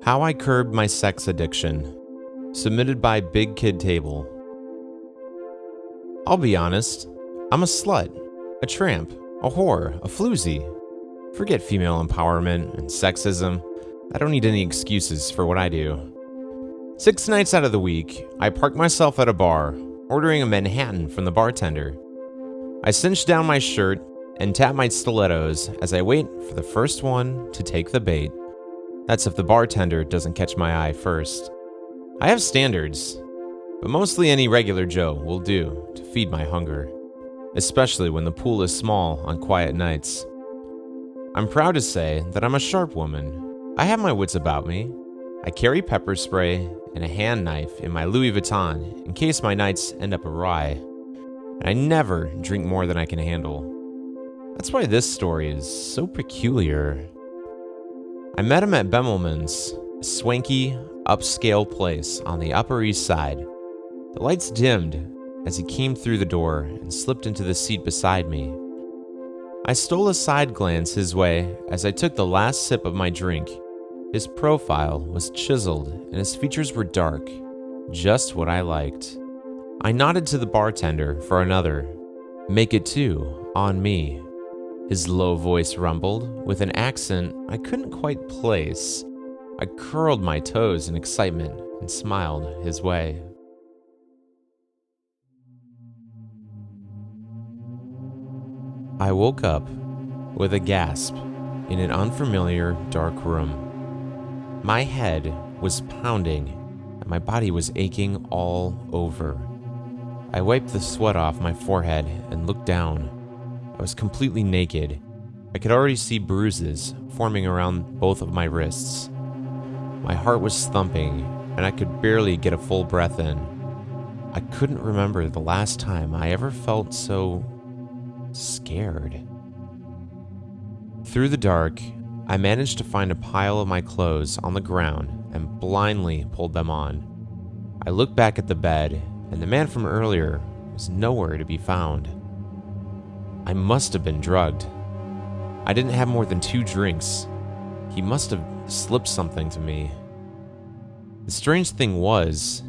How I Curbed My Sex Addiction. Submitted by bigkidtable. I'll be honest, I'm a slut, a tramp, a whore, a floozy. Forget female empowerment and sexism. I don't need any excuses for what I do. 6 nights out of the week, I park myself at a bar, ordering a Manhattan from the bartender. I cinch down my shirt and tap my stilettos as I wait for the first one to take the bait. That's if the bartender doesn't catch my eye first. I have standards, but mostly any regular Joe will do to feed my hunger, especially when the pool is small on quiet nights. I'm proud to say that I'm a sharp woman. I have my wits about me. I carry pepper spray and a hand knife in my Louis Vuitton in case my nights end up awry, and I never drink more than I can handle. That's why this story is so peculiar. I met him at Bemelman's, a swanky, upscale place on the Upper East Side. The lights dimmed as he came through the door and slipped into the seat beside me. I stole a side glance his way as I took the last sip of my drink. His profile was chiseled and his features were dark, just what I liked. I nodded to the bartender for another. "Make it 2, on me." His low voice rumbled with an accent I couldn't quite place. I curled my toes in excitement and smiled his way. I woke up with a gasp in an unfamiliar dark room. My head was pounding and my body was aching all over. I wiped the sweat off my forehead and looked down. I was completely naked. I could already see bruises forming around both of my wrists. My heart was thumping and I could barely get a full breath in. I couldn't remember the last time I ever felt so scared. Through the dark, I managed to find a pile of my clothes on the ground and blindly pulled them on. I looked back at the bed, and the man from earlier was nowhere to be found. I must have been drugged. I didn't have more than 2 drinks. He must have slipped something to me. The strange thing was,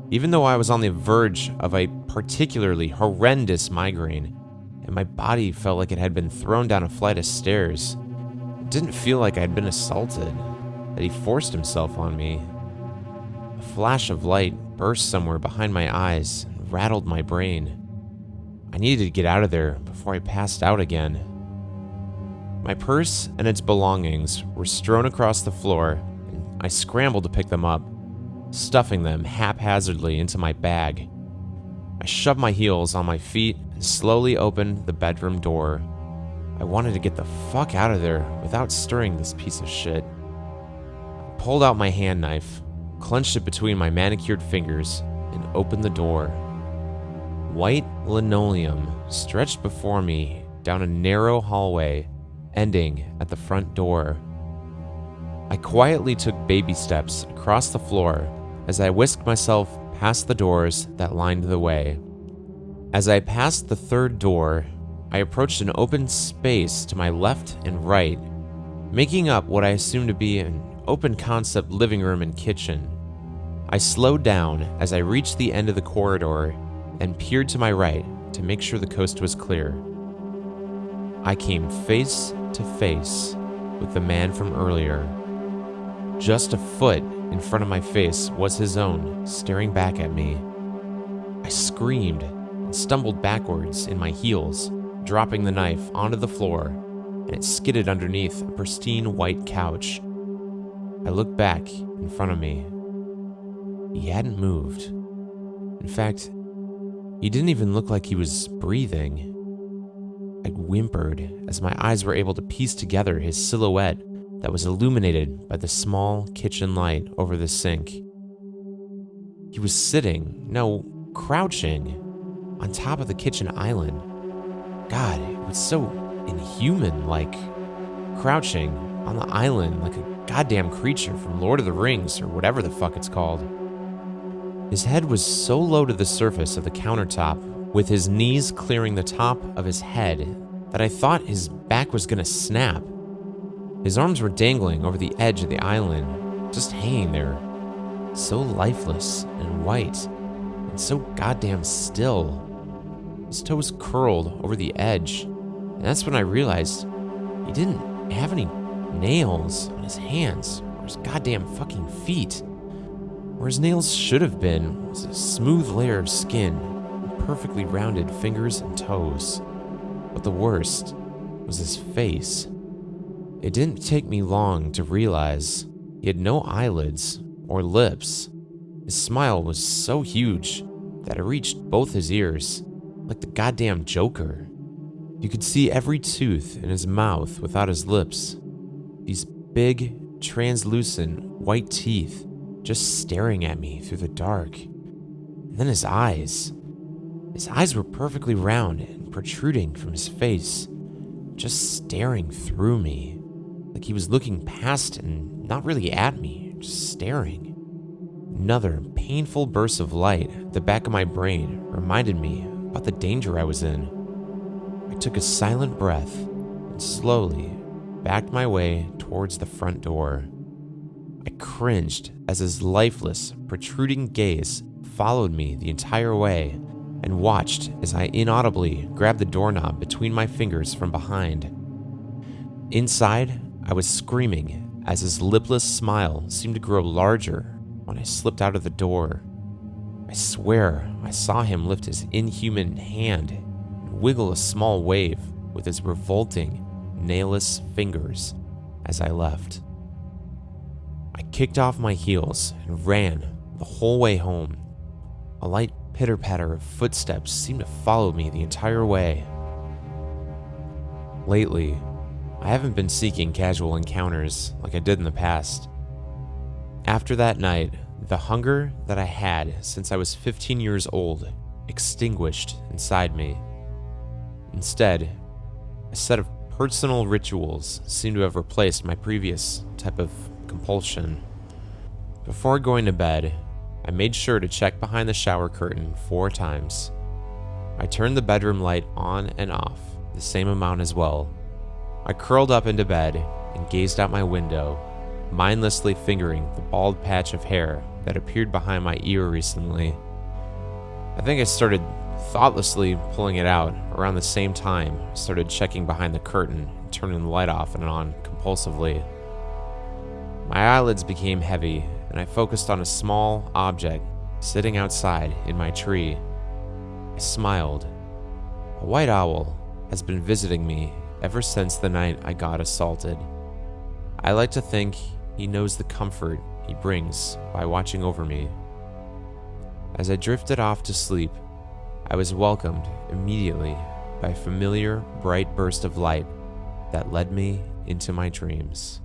even though I was on the verge of a particularly horrendous migraine, and my body felt like it had been thrown down a flight of stairs, it didn't feel like I had been assaulted, that he forced himself on me. A flash of light burst somewhere behind my eyes and rattled my brain. I needed to get out of there before I passed out again. My purse and its belongings were strewn across the floor, and I scrambled to pick them up, stuffing them haphazardly into my bag. I shoved my heels on my feet and slowly opened the bedroom door. I wanted to get the fuck out of there without stirring this piece of shit. I pulled out my hand knife, clenched it between my manicured fingers, and opened the door. White linoleum stretched before me down a narrow hallway, ending at the front door. I quietly took baby steps across the floor as I whisked myself past the doors that lined the way. As I passed the 3rd door, I approached an open space to my left and right, making up what I assumed to be an open-concept living room and kitchen. I slowed down as I reached the end of the corridor and peered to my right to make sure the coast was clear. I came face to face with the man from earlier. Just a foot in front of my face was his own, staring back at me. I screamed and stumbled backwards in my heels, dropping the knife onto the floor, and it skidded underneath a pristine white couch. I looked back in front of me. He hadn't moved. In fact, he didn't even look like he was breathing. I whimpered as my eyes were able to piece together his silhouette that was illuminated by the small kitchen light over the sink. He was crouching on top of the kitchen island. God, it was so inhuman-like, crouching on the island like a goddamn creature from Lord of the Rings or whatever the fuck it's called. His head was so low to the surface of the countertop, with his knees clearing the top of his head, that I thought his back was gonna snap. His arms were dangling over the edge of the island, just hanging there, so lifeless and white, and so goddamn still. His toes curled over the edge, and that's when I realized he didn't have any nails on his hands or his goddamn fucking feet. Where his nails should have been was a smooth layer of skin and perfectly rounded fingers and toes. But the worst was his face. It didn't take me long to realize he had no eyelids or lips. His smile was so huge that it reached both his ears, like the goddamn Joker. You could see every tooth in his mouth without his lips. These big, translucent, white teeth just staring at me through the dark. And then his eyes. His eyes were perfectly round and protruding from his face, just staring through me, like he was looking past and not really at me, just staring. Another painful burst of light at the back of my brain reminded me about the danger I was in. I took a silent breath and slowly backed my way towards the front door. I cringed as his lifeless, protruding gaze followed me the entire way and watched as I inaudibly grabbed the doorknob between my fingers from behind. Inside, I was screaming as his lipless smile seemed to grow larger when I slipped out of the door. I swear I saw him lift his inhuman hand and wiggle a small wave with his revolting, nailless fingers as I left. I kicked off my heels and ran the whole way home. A light pitter-patter of footsteps seemed to follow me the entire way. Lately, I haven't been seeking casual encounters like I did in the past. After that night, the hunger that I had since I was 15 years old extinguished inside me. Instead, a set of personal rituals seemed to have replaced my previous type of compulsion. Before going to bed, I made sure to check behind the shower curtain 4 times. I turned the bedroom light on and off the same amount as well. I curled up into bed and gazed out my window, mindlessly fingering the bald patch of hair that appeared behind my ear recently. I think I started thoughtlessly pulling it out around the same time I started checking behind the curtain and turning the light off and on compulsively. My eyelids became heavy, and I focused on a small object sitting outside in my tree. I smiled. A white owl has been visiting me ever since the night I got assaulted. I like to think he knows the comfort he brings by watching over me. As I drifted off to sleep, I was welcomed immediately by a familiar, bright burst of light that led me into my dreams.